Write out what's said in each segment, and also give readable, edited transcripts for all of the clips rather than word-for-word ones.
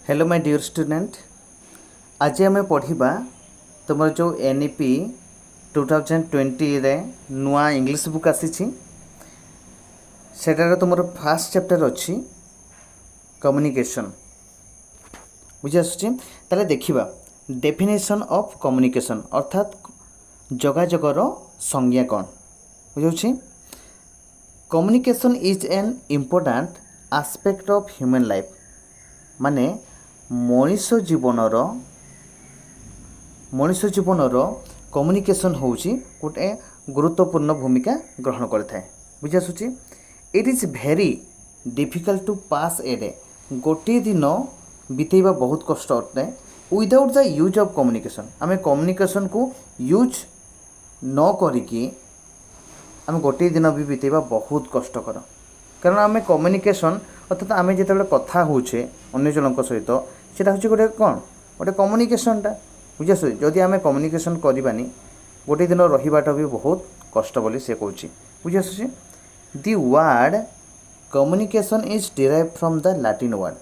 Hello my dear student. आज आम पढ़ा तुम जो एनईपी 2020 रे नुआ इंग्लिश बुक आसी सेटार तुम फास्ट चैप्टर अच्छी कम्युनिकेशन बुझी आसुची। ताले देखिबा डेफिनेशन ऑफ कम्युनिकेशन अर्थात जोगाजोगर संज्ञा कौन बुझाउछि। Communication is an important aspect of human life माने मनीष जीवनर कम्युनिकेशन होउछि गोटे गुरुत्वपूर्ण भूमिका ग्रहण करता है बुझी आसुची। It is very difficult to pass a day गोटे दिन बितेबा बहुत कष्ट अटे without the use of communication. आम कम्युनिकेशन को यूज न करिकी आम गोटे दिन भी बितेबा बहुत कष्टकर, कारण आम कम्युनिकेशन अर्थात आम जिते कथा होचे अन्य जनक सहित सेटा हूँ गोटे कौन गोटे कम्युनिकेशनटा बुझी आस। जदि आम कम्युनिकेशन करवानी गोटे दिन रहीबाटा भी बहुत कष्ट बोली से कौच बुझी आस। The word communication is derive from the Latin word.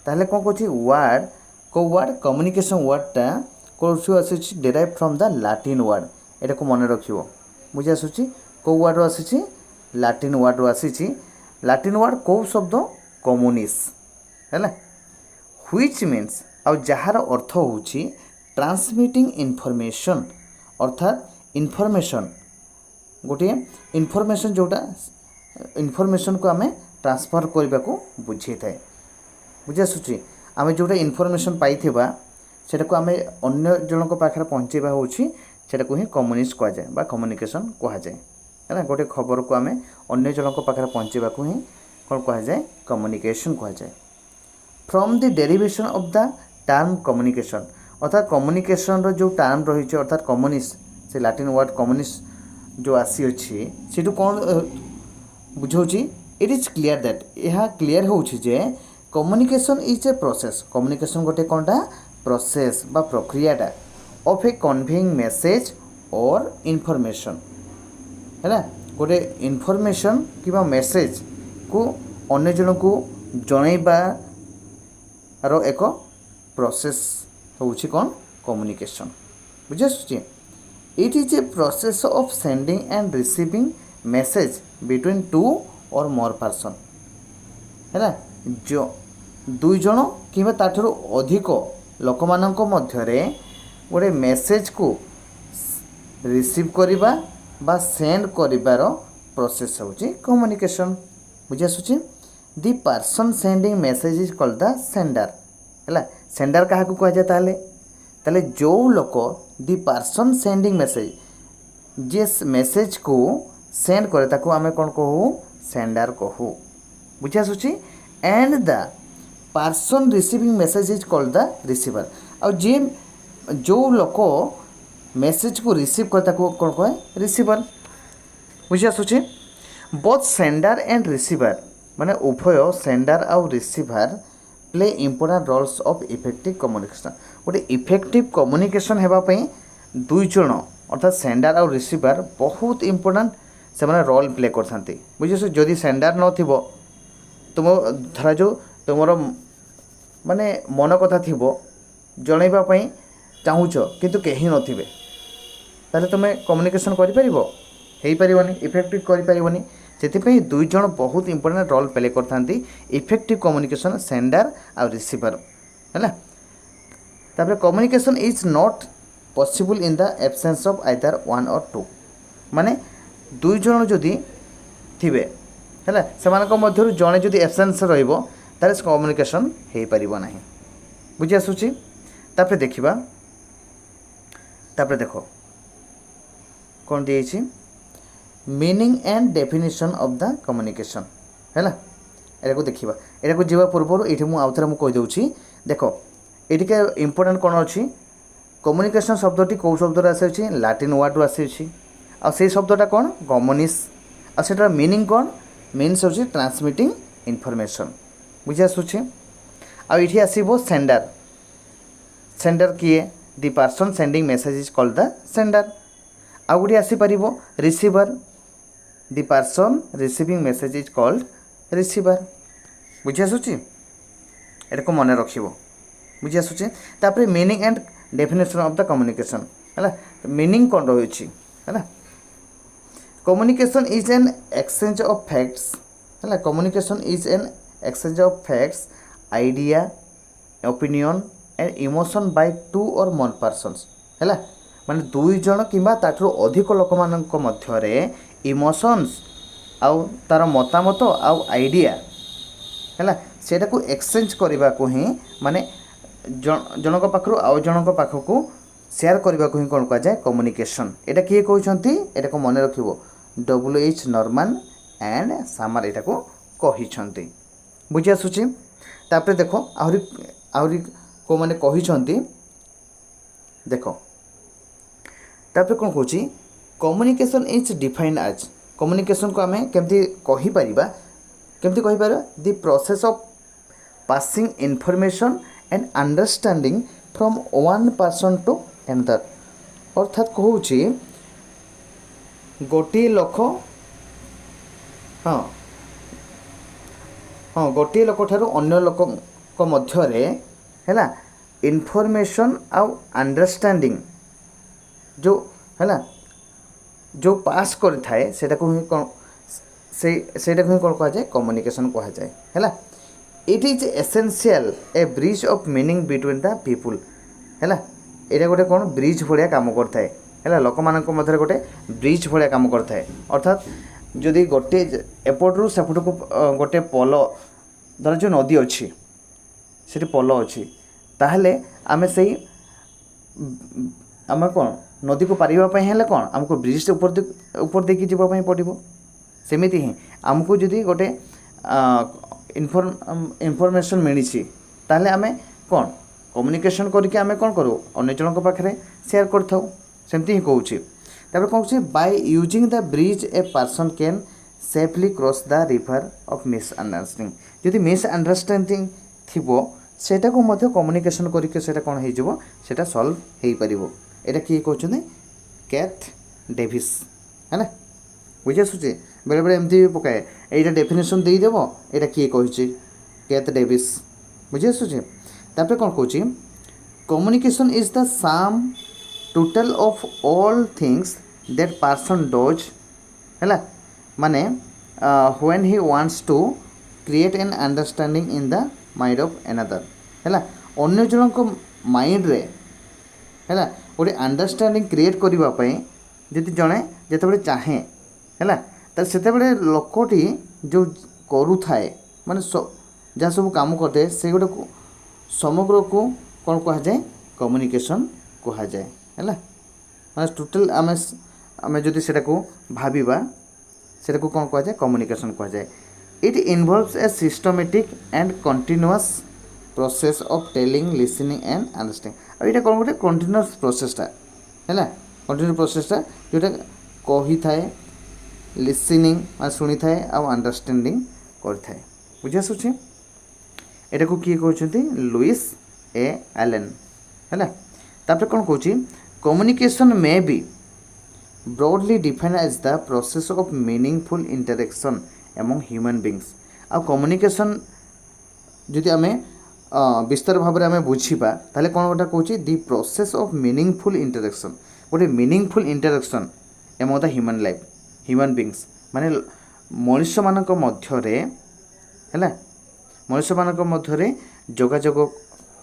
ताहले कौन कौच वर्ड को वर्ड कम्युनिकेशन वर्डटा कौन आस derive from the Latin word. एटा को मन रखियो बुझी आसुची। को वर्ड आसी लैटिन वर्ड आसी। लैटिन वर्ड कौ शब्द कम्युनिस है व्हिच मीन्स आउ जार अर्थ होची ट्रांसमिटिंग इनफॉरमेशन अर्थात इनफॉरमेशन गोटे इनफॉरमेशन जोटा इनफॉरमेशन को आमे ट्रांसफर करने को बुझे थाए बुझी आसुची। आम जोटा इनफॉरमेशन पाइथिबा सेटा को आमे अन्य जनक पाखरे पहुँचेबा होची सेटा को ही कम्युनिस्ट कहा जाए बा कम्युनिकेशन कहा जाए है ना। गोटे खबर को आमे अन्य जनक पाखरे पहुँचेबा को ही कौन कहा जाए कम्युनिकेशन कहा जाए। From the derivation of the term communication अर्थात कम्युनिकेशन रो जो टर्म रही अर्थात कम्युनिस्ट से लैटिन वर्ड कम्युनिस्ट जो आसी अच्छी से कौन बुझाऊँ। इट इज क्लियर दैट यह क्लियर होउछि जे communication is a process. Communication गोटे कौनटा प्रोसेस बा प्रक्रियाटा of a conveying message or information है ना। गोटे इनफॉरमेशन कि मेसेज को अन्य जन को जनइबा रो एक प्रोसेस होउछि कौन कम्युनिकेशन बुझी आसुछि। It is a process of sending and receiving message between two or more person है ना। जो दुई जन कि ताठू अधिक लोक मानक मध्यरे गोटे मेसेज को रिसीव करिबा बा सेंड करिबार प्रोसेस होउछि कम्युनिकेशन बुझी आसुछि। The person sending message is called the sender है। सेंडर क्या कह जाए ताले जो लोक दि पर्सन सेंडिंग मेसेज जे मेसेज को सेंड करे ताको आमे कौन कहू सेंडर कहू बुझी आसुछि। And the person receiving message is called the receiver. आ जे जो लोक मेसेज को रिसीव करे ताको कौन कहे रिसीवर बुझी आसुछि। बोथ सेंडर एंड रिसीवर माने उभय सेंडर आउ receiver play important roles of effective communication. गोटे इफेक्टिव कम्युनिकेशन हेबापई दुई जन अर्थात सेंडर आउ रिसीवर बहुत इम्पोर्टेंट से माने रोल प्ले करथांती बुझे। जदि सेंडर न थिबो तुम धरा जो तुमर माने मन कथा थिबो जनइबा पई चाहूच किंतु केही नथिबे ताले तुमे कम्युनिकेशन करि परिबो हेई परिबोनी इफेक्टिव करि परिबोनी। से दुई जन बहुत इंपोर्टेंट रोल प्ले करथांती इफेक्टिव कम्युनिकेशन सेंडर आ रिसीवर है। तापर communication is not possible in the absence of either one or two माने दुई जन जदि थिबे है से मध्यरु जने जदि एब्सेंस रहिबो तारे कम्युनिकेशन हेई परिबो नाही बुझी आसुची। तापर देखिबा तापर देखो कौन दिए meaning and definition of the communication है ना। एटा को देखिबा एटा को जीवा पूर्व ये मुझे आउ थे मुझे कहीदे देख ये इम्पोर्टेंट कौन अच्छी कम्युनिकेशन शब्दटी कौ शब्द आसी लैटिन वर्ड आसी आ से शब्दटा कौन कम्युनिस आ सेटार मीनिंग कौन मीन्स होची ट्रांसमिटिंग इनफॉरमेशन बुझी आसुची। आ ये आसो सेंडर सेंडर किए the person sending message is called the sender. आ गोटे आसीपर receiver the person receiving message is called receiver बुझी आसुची। एटा को मन रखिबो। बुझी आसुचे तापर meaning and definition of the communication है मीनिंग कौन रही है communication is an exchange of facts है communication is an exchange of facts idea opinion and emotion by two or more persons है माने दुई जन किंबा ताठू अधिक लोक मानक मध्यरे इमोशंस आउ तार मतामत आउ आइडिया है सेटा को एक्सचेंज करने को ही माने जनक पाखु आउ जनक पाखक सेयार करने को ही कौन कह जाए कम्युनिकेशन एटा किए कहते एटा को मन रखिबो WH नॉर्मन एंड सामर एटा को कही बुझी आसुची तापर देखो आहरी को माने कही देखो तापर कौन कहूँ communication is defined as communication को आम केमती कहीपर the process of passing information and understanding from one person to another अर्थात कहूँ गोटे लोक हाँ हाँ गोटे लोक ठारू अन्य लोक मध्यरे है इनफॉरमेशन आउ अंडरस्टैंडिंग जो है जो पास कर थाए सेटा को ही कौन से कौन कह जाए कम्युनिकेशन कह जाए है it is essential A bridge of meaning between the people है यहाँ गोटे कौन ब्रिज भाया काम करता है लोक मान मध्य गोटे ब्रिज भाया काम करता है अर्थात जदि गोटे एपटू सेपट को गोटे पल धर जो नदी अच्छी से पल अच्छी ताहले आमे से आम कौन नदी को पारिबा हेले कौन आमको ब्रिज ऊपर देखी जावाई पड़ो सेमिति ही आमको जदि गोटे इनफॉरमेशन मिली ताहले आमे कौन कम्युनिकेशन करके आमे कौन करूँ अन्य जनक पाखे शेयर करथाउ सेमती ही कहूँ तापर कहूँ by using the bridge a person can safely cross the river of misunderstanding जदि मिसअंडरस्टैंडिंग थिबो सेटा को मध्य कम्युनिकेशन करके सेटा कौन हो जिवो सेटा सॉल्व हो पारिबो एटा किए कहते कैथ डेविस है ना बुझी आसुचे बेले बेले एमती पकाए एटा डेफिनेशन देदेव एटा किए कही कैथ डेविस बुझी आसुचे तापर कौन कहूँ communication is the sum total of all things that person does है माने when he wants to create an understanding in the mind of another है अन्य जन को माइंड रे है गोटे अंडरस्टैंडिंग क्रिएट करने जदि जड़े जिते चाहे है से लोकटी जो करू थाए माने जहाँ सब काम करते से गोटे समग्र को कौन कह जाए कम्युनिकेशन कह जाए है माने टोटल आम जदि से भाविबा से कौन कह जाए कम्युनिकेशन कह जाए it involves a systematic and continuous process of telling listening and understanding और ये कौन गोटे कंटिन्यूअस प्रोसेसटा है कंटिन्यू प्रोसेसटा जोटा कही थाए लिसनिंग मान शुणी थाए आउ अंडरस्टैंडिंग कर बुझी आसुचे एटा को किए कहते लुइस ए एलेन है तापर कौन कहूँ communication may be broadly defined as the process of meaningful interaction among human beings आ कम्युनिकेशन जदि आम विस्तार भाव में आम बुझा ताले कौन गोटा कहूँ the process of meaningful interaction गोटे meaningful interaction among the human life human beings माने मनुष्य मानक मध्यरे है मनुष्य मानक मध्यरे जोगाजोग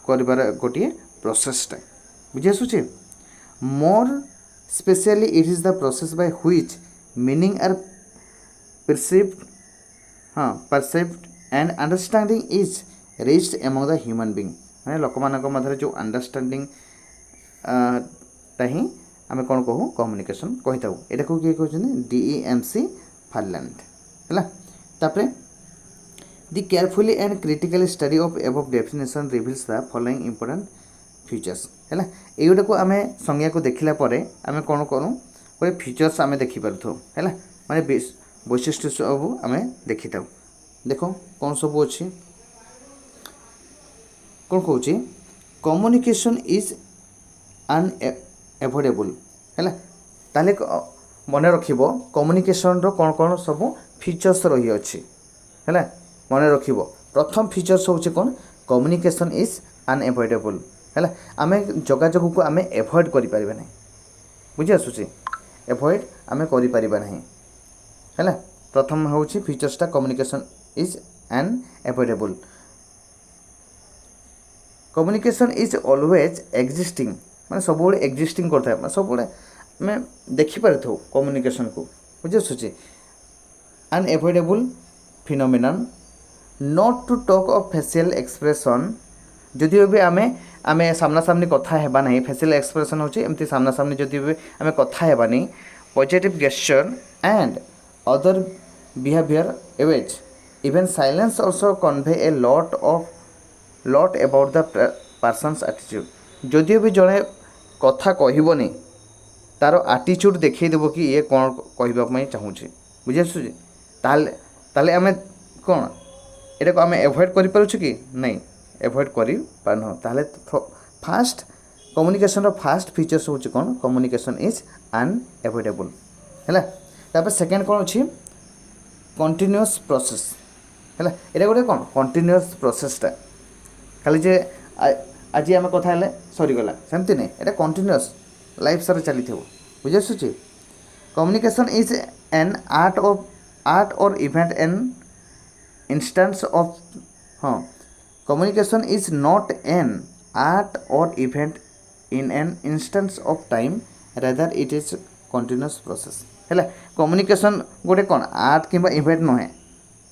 कर गोटे प्रोसेसटा बुझी आसुचे more specially it is the process by which meaning are perceived perceived and understanding is reached among the human being माने लोक मानक मध्य जो अंडरस्टैंडिंग ही आम कौन कहूँ कम्युनिकेशन कही था यहाँ को किए कहते DEMC फार्लैंड है तापर the carefully and critically study of above definition reveals the following important features है ये को आम संज्ञा को देखला आम कौन करूँ गोटे फीचर्स आम देखिपार है माने वैशिष्ट्य सब आम देखी था देख कौन सब अच्छी कौन कहूँ कम्युनिकेशन इज अनएवॉइडेबल है ताले मन रख कम्युनिकेशन रो कौन कौन सब फीचर्स रही अच्छी है मन रख प्रथम फीचर्स हूँ कौन कम्युनिकेशन इज अनएभॉइडेबल है आम जोगाजोग को आम एभॉइड करें ना बुझी आसूँ एभॉइड आम करें है प्रथम हूँ फीचर्सटा communication is unavoidable communication is always existing माने सब एक्जिस्टिंग करता है सब आम देखिपार था कम्युनिकेशन को बुझी आसूँ unavoidable phenomenon not to talk of facial expression जदिओ भी आम आम सामना सामनी कथा हेबा नहीं फेशियल एक्सप्रेशन होची एमती सामना सामनी जदिओ भी आम कथा हेबा नहीं positive gesture and other behaviour always even silence also convey a lot about the person's attitude जदिओ भी जड़े कथा कहबनी तार आटीट्यूड देखईदेव कि ये कौन कहवाई चाहूँगी बुझी आसूँ ताले आम कौन एटा को आम एभॉइड करें कि नहीं एभॉइड कर ताले फास्ट कम्युनिकेशन फास्ट फीचर्स हूँ कौन कम्युनिकेशन इज अनएभॉइडेबल है तापर सेकेंड कौन अच्छी कंटिन्यूअस प्रोसेस है ये गोटे कौन कंटिन्यूअस प्रोसेसटा खाली जे आज आम कथा सरीगला सेमती नहीं एटा कंटिन्यूअस लाइफ सारा चली बुझी आसूँ communication is an art or event an instance of हाँ communication is not an art or event in an instance of time rather it is continuous process है कम्युनिकेशन गोटे कौन आर्ट कि इवेंट नुहे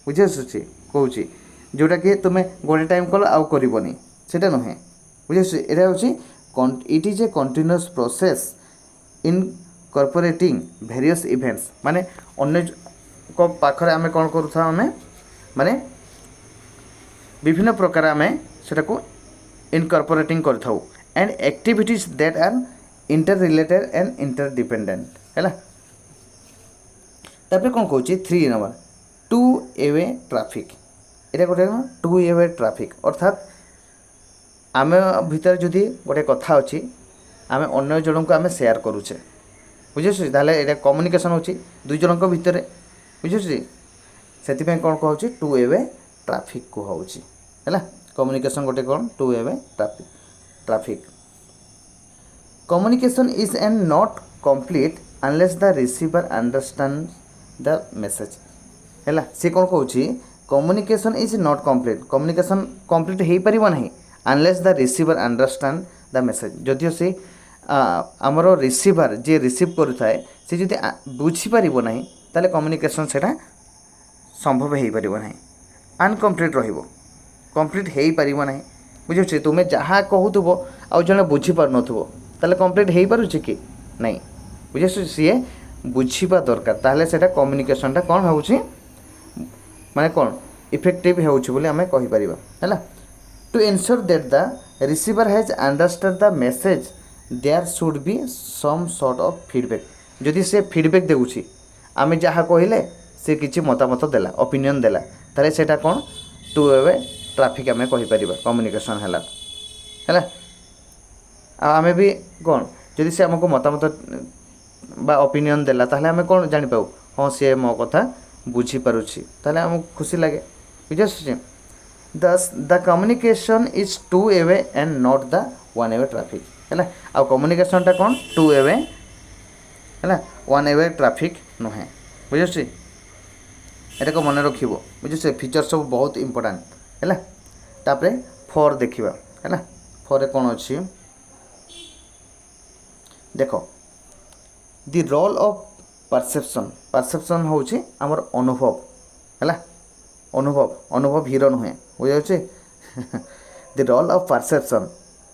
बुझी आसूँ कौच जोटा कि तुम्हें गोटे टाइम कल आउ करनी से नुहे बुझी आसूँ यहाँ हूँ it is a continuous process incorporating various events माने अन्य को पाखरे आम कौन करूँ आम माने विभिन्न प्रकार आम से इनकॉर्पोरेटिंग करूँ and activities that are interrelated and interdependent है तापर कौन कहूँ 3 नंबर टू एवे ट्राफिक ये गोटे टू एवे ट्राफिक अर्थात आम भितर जदि गोटे कथा अच्छी आम अन्य जन को आम सेयार करुचे बुझे ताले कम्युनिकेशन हो दुई जन भितर बुझे से कौन कहूँ टू एवे ट्राफिक कहूँ है कम्युनिकेशन गोटे कौन two way traffic communication is and not complete unless the receiver understand the message है सी कौन कहूँ communication is not complete communication complete हो पार ना unless the receiver understand the message जदिओ से आमर रिसीवर जी रिसीव करुए सी जदि बुझीपार ना ताले कम्युनिकेशन से संभव हो पार ना अनकम्प्लीट कंप्लीट हो पार ना बुझे तुम्हें जहाँ कहूब आउ जड़े बुझीपार नाले कंप्लीट हो पारे कि नहीं बुझे सी बुझा दरकार ताहले से कम्युनिकेशनटा कौन हो माने कौन इफेक्टिव होची आम कहीपर है to ensure that the receiver has understand the message there should be some sort of feedback जदि से फीडबैक देउछि आम जहाँ कहले से किसी मतामत देला ओपिनियन देला ताले सेटा कौन टू वे ट्राफिक आम कहीपर कम्युनिकेशन है आम भी कौन जदि से आमको मतामत बा ओपिनियन देला ताले आम कौन जानि पाऊ हाँ सी मो कथा बुझीपारुछि ताले आमको खुशी लगे बुझे दस the communication is two way and not the one way traffic है आ कम्युनिकेशनटा कौन टू वे है वन वे ट्राफिक नुहे बुझे एटा को मन रखिबो बुझे फीचर सब बहुत इंपोर्टेंट है तापरे फोर देखिबा है फोर कौन अच्छी देखो द रोल ऑफ परसेप्शन हूँ आमर अनुभव है अनुभव हीरो नुहे बुझे द रोल ऑफ परसेप्शन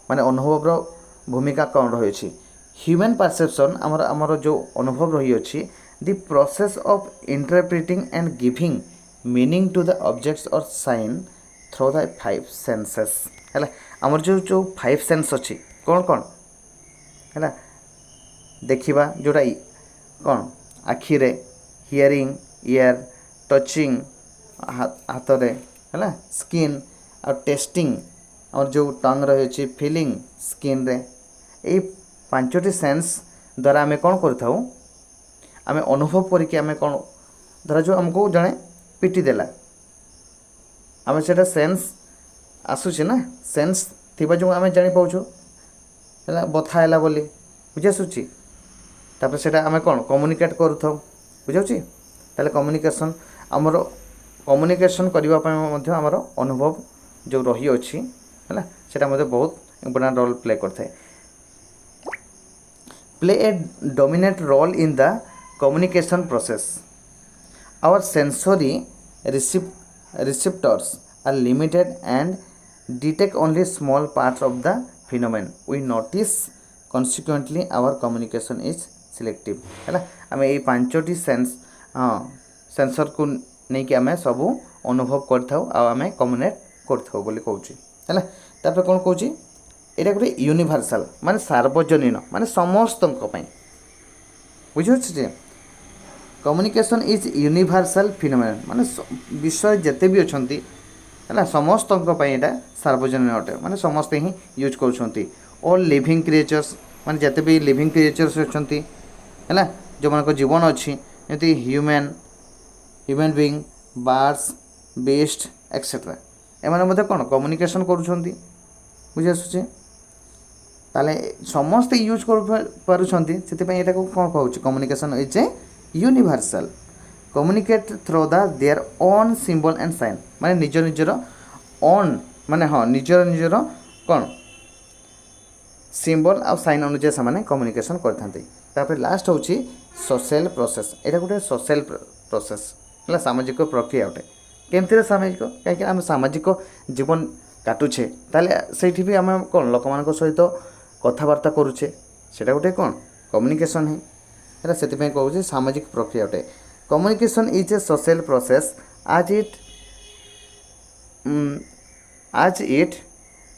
माने अनुभव भूमिका कौन रही ह्यूमन परसेप्शन आमर जो अनुभव रही अच्छी the process of interpreting and giving meaning to the objects और साइन थ्रू द 5 सेंसेस है आमर जो 5 सेंस अच्छी कौन कौन है देखिबा जोटा कौन आखिरे हियरिंग इयर टचिंग हाथरे है स्किन और टेस्टिंग और जो टंग रही फीलिंग स्किन रे ये 5टी सेंस द्वारा आम कौन कर आम अनुभव करके आम कौन धर जो आमको जड़े पिटी देला आम से सेंस आसूसी ना सेंस ଥିବା जो आम जापाचु है बथा है बोली बुझी आसूँ तापर से आम कौन कम्युनिकेट करूँ बुझे ताले कम्युनिकेशन आमर कम्युनिकेशन करने आमर अनुभव जो रही अच्छी है सेटा बहुत इम्पोर्टेंट रोल प्ले करता है play a dominate role in the communication process our sensory receptors are limited and detect only small parts of the phenomenon we notice consequently our communication is selective है आम ये पांचटी sensor को नहीं कि आम सब अनुभव करें कम्युनिकेट करथाउ बोली कहूँ है तापर कौन कहूँ यहाँ गोटे यूनिवर्सल माने सार्वजनीन माने समस्त बुझे कम्युनिकेशन इज यूनिवर्सल फिनोमेनन माने विषय जिते भी अच्छा है समस्त यहाँ सार्वजनीन अटे माने समस्ते ही यूज कर ऑल लिविंग क्रिएचर्स माने जिते भी लिविंग क्रिएचर्स अच्छा है जो मान जीवन अच्छी जमी human being birds beast etcetera एम कौन कम्युनिकेशन करुँच बुझी आसूँ ताले समस्ते यूज कर कौन कहूँ communication is a universal communicate through the their own symbol and sign माने निज निजर ओन माने हाँ निजर निजर कौन सिंबल आ साइन अनुसार से कम्युनिकेशन करते लास्ट हूँ सोशल प्रोसेस यहाँ गोटे सोशल प्रोसेस है सामाजिक प्रक्रिया गोटे केमती सामाजिक कहीं आम सामाजिक जीवन काटुचे ताले से भी आम कौन लोक मान सहित कथबार्ता करुचे से गोटे कौन कम्युनिकेशन है से कहूँ सामाजिक प्रक्रिया गोटे communication is A social process आज it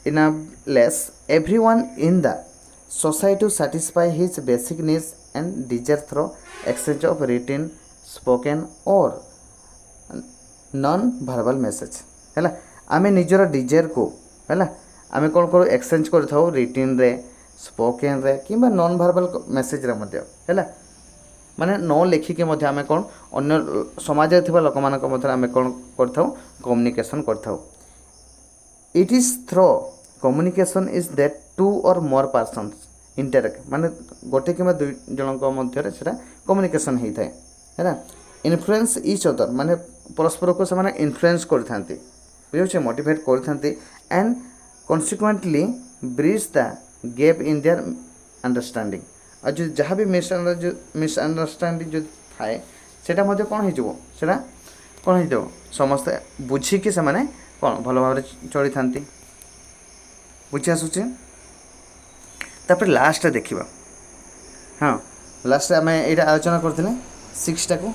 enables everyone in the society to satisfy his basic needs and desire through exchange of written, spoken or non-verbal message है आम निजर डिजायर को है आम कौन करूँ एक्सचेंज कर रिटिन रे स्पोकेन रे कि नॉन वर्बल मेसेज रे मध्य है माने न लिखिके आम कौन अन्य समाज लोक मान आम कौन कर कम्युनिकेशन कर it is through communication is that two or more persons interact माने गोटे कि दुई जन मध्य से कम्युनिकेशन होता है इन्फ्लुएंस इच अदर माने परस्पर को से इन्फ्लुएंस करते बुझे मोटिवेट करते and consequently bridge the gap in their understanding और जो जहाँ भी मिसअंडरस्टैंडिंग जो थाए सेटा मध्य कौन हो कौन हो समस्ते बुझिकी से कौन भल भाव चली था बुझी आसूँ तापर लास्ट देखा हाँ लास्ट आम यहाँ आलोचना करते 6टा को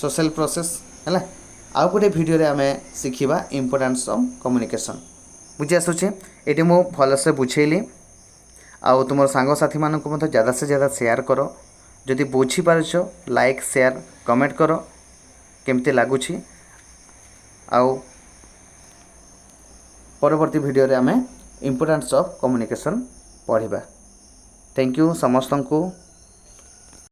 सोशल प्रोसेस है आउ गोटे भिडियो आम शिखा इम्पोर्टेंस ऑफ कम्युनिकेशन बुझी आसूँ ये मुझे भलसे बुझेली आउ तुम सांगसाथी मानक ज़्यादा से ज़्यादा शेयर कर जदि बुझीपारछ लाइक शेयर कमेंट कर केमती लगुच आउ परवर्ती भिडियो रे आमे इम्पोर्टेंस ऑफ कम्युनिकेशन पढ़िबा। थैंक यू समस्त को।